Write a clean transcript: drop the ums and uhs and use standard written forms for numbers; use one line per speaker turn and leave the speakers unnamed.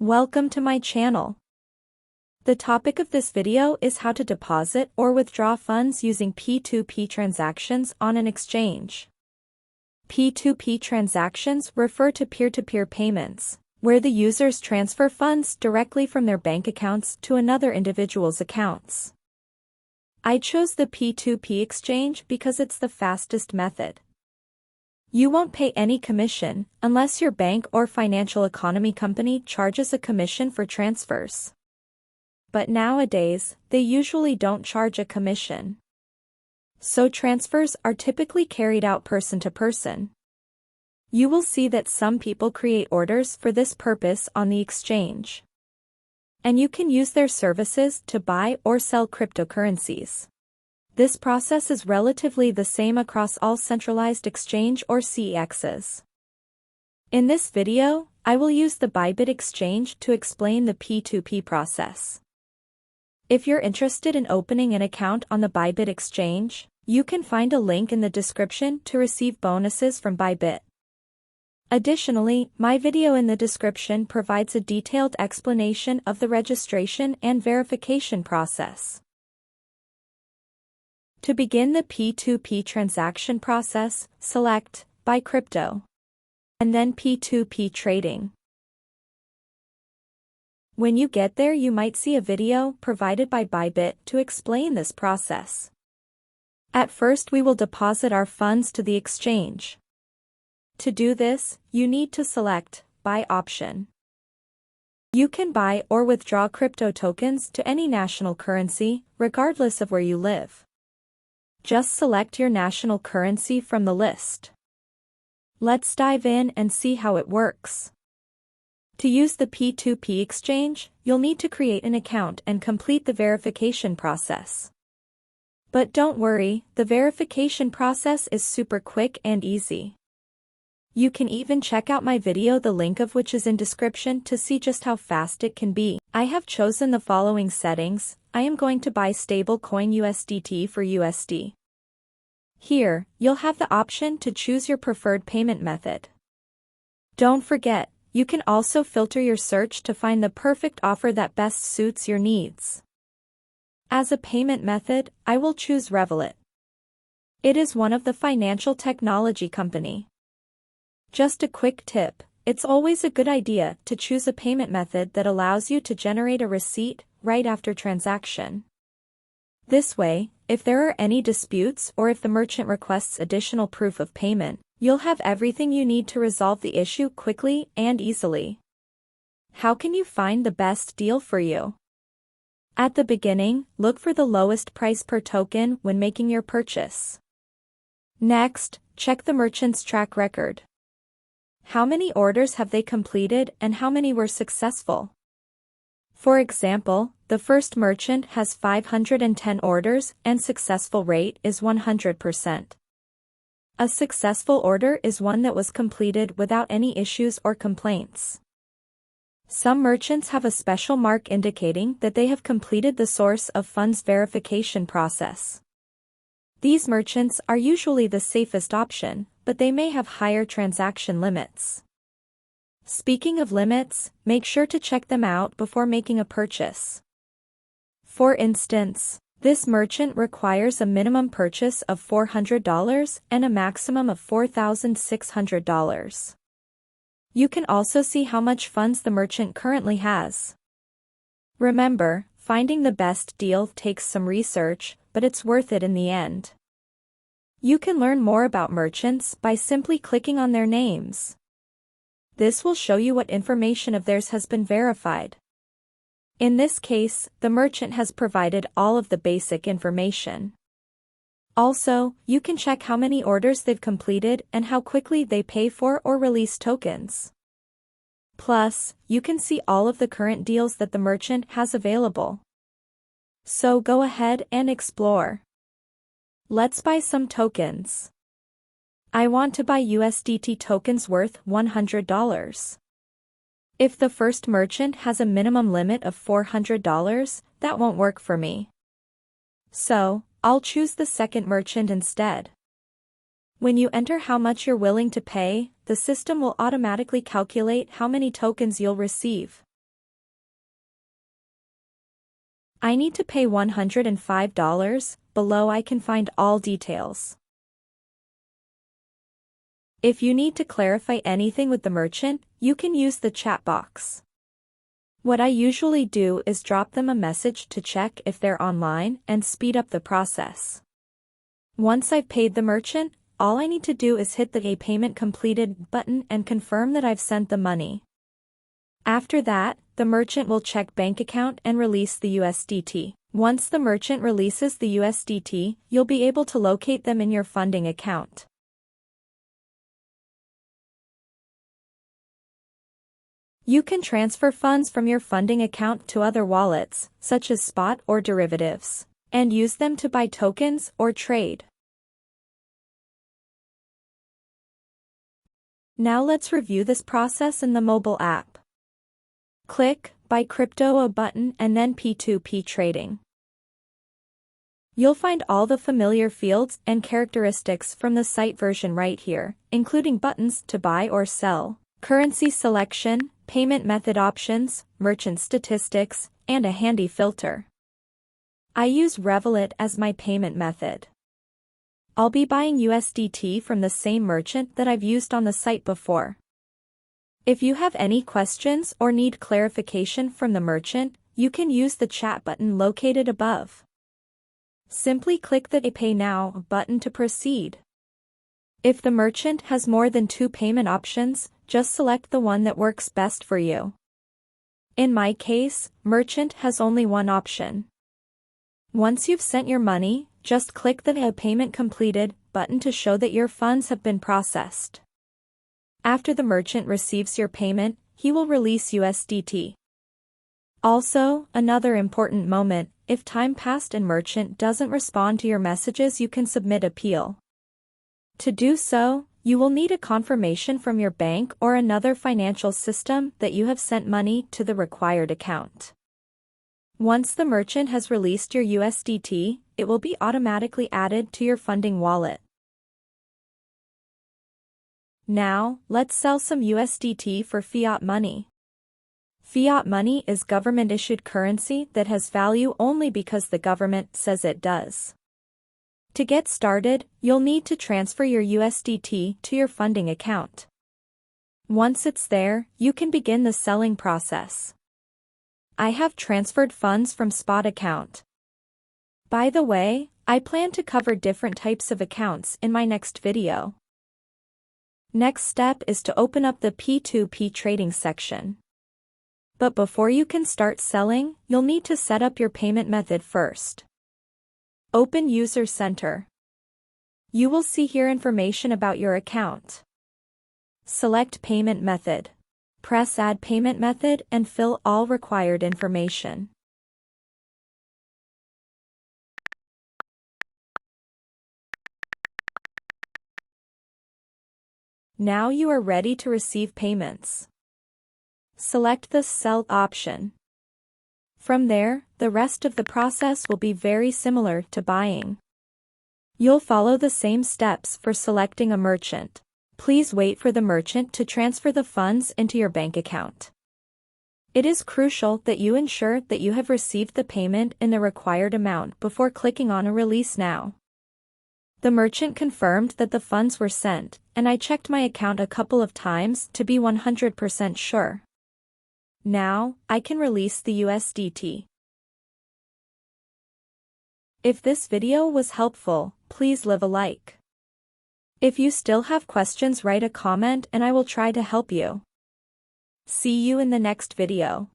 Welcome to my channel. The topic of this video is how to deposit or withdraw funds using P2P transactions on an exchange. P2P transactions refer to peer-to-peer payments, where the users transfer funds directly from their bank accounts to another individual's accounts. I chose the P2P exchange because it's the fastest method. You won't pay any commission unless your bank or financial economy company charges a commission for transfers. But nowadays, they usually don't charge a commission. So transfers are typically carried out person to person. You will see that some people create orders for this purpose on the exchange. And you can use their services to buy or sell cryptocurrencies. This process is relatively the same across all centralized exchange or CEXs. In this video, I will use the ByBit exchange to explain the P2P process. If you're interested in opening an account on the ByBit exchange, you can find a link in the description to receive bonuses from ByBit. Additionally, my video in the description provides a detailed explanation of the registration and verification process. To begin the P2P transaction process, select Buy Crypto, and then P2P Trading. When you get there, you might see a video provided by ByBit to explain this process. At first, we will deposit our funds to the exchange. To do this, you need to select Buy option. You can buy or withdraw crypto tokens to any national currency, regardless of where you live. Just select your national currency from the list. Let's dive in and see how it works. To use the P2P exchange, you'll need to create an account and complete the verification process. But don't worry, the verification process is super quick and easy. You can even check out my video, the link of which is in description, to see just how fast it can be. I have chosen the following settings. I am going to buy stablecoin USDT for USD. Here, you'll have the option to choose your preferred payment method. Don't forget, you can also filter your search to find the perfect offer that best suits your needs. As a payment method, I will choose Revolut. It is one of the financial technology company. Just a quick tip, it's always a good idea to choose a payment method that allows you to generate a receipt right after transaction. This way, if there are any disputes or if the merchant requests additional proof of payment, you'll have everything you need to resolve the issue quickly and easily. How can you find the best deal for you? At the beginning, look for the lowest price per token when making your purchase. Next, check the merchant's track record. How many orders have they completed and how many were successful? For example, the first merchant has 510 orders and successful rate is 100%. A successful order is one that was completed without any issues or complaints. Some merchants have a special mark indicating that they have completed the source of funds verification process. These merchants are usually the safest option, but they may have higher transaction limits. Speaking of limits, make sure to check them out before making a purchase. For instance, this merchant requires a minimum purchase of $400 and a maximum of $4,600. You can also see how much funds the merchant currently has. Remember, finding the best deal takes some research, but it's worth it in the end. You can learn more about merchants by simply clicking on their names. This will show you what information of theirs has been verified. In this case, the merchant has provided all of the basic information. Also, you can check how many orders they've completed and how quickly they pay for or release tokens. Plus, you can see all of the current deals that the merchant has available. So go ahead and explore. Let's buy some tokens. I want to buy USDT tokens worth $100. If the first merchant has a minimum limit of $400, that won't work for me. So, I'll choose the second merchant instead. When you enter how much you're willing to pay, the system will automatically calculate how many tokens you'll receive. I need to pay $105. Below I can find all details. If you need to clarify anything with the merchant, you can use the chat box. What I usually do is drop them a message to check if they're online and speed up the process. Once I've paid the merchant, all I need to do is hit the Payment Completed button and confirm that I've sent the money. After that, the merchant will check bank account and release the USDT. Once the merchant releases the USDT, you'll be able to locate them in your funding account. You can transfer funds from your funding account to other wallets, such as spot or derivatives, and use them to buy tokens or trade. Now let's review this process in the mobile app. Click Buy Crypto button and then P2P trading. You'll find all the familiar fields and characteristics from the site version right here, including buttons to buy or sell, currency selection, payment method options, merchant statistics, and a handy filter. I use Revolut as my payment method. I'll be buying USDT from the same merchant that I've used on the site before. If you have any questions or need clarification from the merchant, you can use the chat button located above. Simply click the Pay Now button to proceed. If the merchant has more than 2 payment options, just select the one that works best for you. In my case, merchant has only one option. Once you've sent your money, just click the Payment Completed button to show that your funds have been processed. After the merchant receives your payment, he will release USDT. Also, another important moment, if time passed and merchant doesn't respond to your messages, you can submit appeal. To do so, you will need a confirmation from your bank or another financial system that you have sent money to the required account. Once the merchant has released your USDT, it will be automatically added to your funding wallet. Now, let's sell some USDT for fiat money. Fiat money is government-issued currency that has value only because the government says it does. To get started, you'll need to transfer your USDT to your funding account. Once it's there, you can begin the selling process. I have transferred funds from spot account. By the way, I plan to cover different types of accounts in my next video. Next step is to open up the P2P trading section. But before you can start selling, you'll need to set up your payment method first. Open User Center. You will see here information about your account. Select Payment Method. Press Add Payment Method and fill all required information. Now you are ready to receive payments. Select the Sell option. From there, the rest of the process will be very similar to buying. You'll follow the same steps for selecting a merchant. Please wait for the merchant to transfer the funds into your bank account. It is crucial that you ensure that you have received the payment in the required amount before clicking on a Release Now. The merchant confirmed that the funds were sent, and I checked my account a couple of times to be 100% sure. Now, I can release the USDT. If this video was helpful, please leave a like. If you still have questions, write a comment and I will try to help you. See you in the next video.